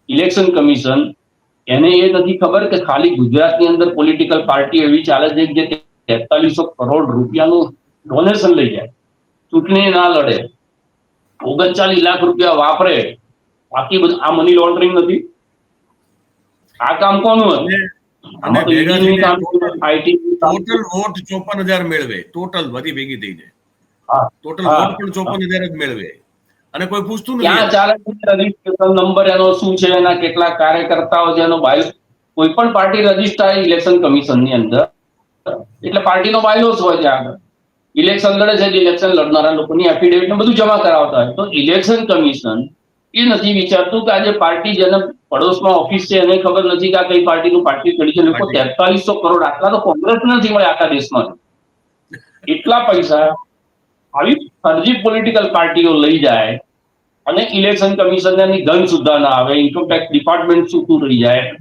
Election commission એને એ નથી ખબર કે ખાલી ગુજરાતની અંદર પોલિટિકલ પાર્ટી એવી ચાલે છે કે જે 4300 કરોડ રૂપિયાનું ડોનેશન લઈ જાય, ચૂંટણી ના લડે, 39 લાખ રૂપિયા વાપરે, બાકી બધું આ મની લોન્ડરિંગ નથી? આ કામ કોનું હતું? અને આમાં તો ભેગા ઈડીની થઈને કામ છે, આઈટી ટોટલ વોટ 54,000 મેળવે, ટોટલ બધી ભેગી થઈને ટોટલ વોટ પણ 54,000 જ મેળવે, અને કોઈ પૂછતું નથી. ક્યાં ચાલે છે રજીસ્ટ્રેશન નંબર એનો શું છે, એના કેટલા કાર્યકર્તાઓ છે, એનો બાયો, કોઈ પણ પાર્ટી રજીસ્ટર ઇલેક્શન કમિશનની અંદર એટલે પાર્ટીનો બાયોસ હોય છે. આગળ ઇલેક્શન લડે છે, ઇલેક્શન લડનારા લોકોની એફિડેવિટ ને બધું જમા કરાવતા હોય. તો ઇલેક્શન કમિશન એ નથી વિચારતું કે આજે પાર્ટી જેને પડોશમાં ઓફિસ છે એને ખબર નથી કે આ કઈ પાર્ટીનું પાર્ટી ચડી છે. લોકો 4300 કરોડ, આટલા તો કોંગ્રેસ નથી મળે આખા દેશમાં. એટલા પૈસા આવી ફરજી પોલિટિકલ પાર્ટીઓ લઈ જાય અને ઇલેક્શન કમિશનની ગન સુદ્ધા ના આવે, ઇન્કમ ટેક્સ ડિપાર્ટમેન્ટ શું રહી જાય.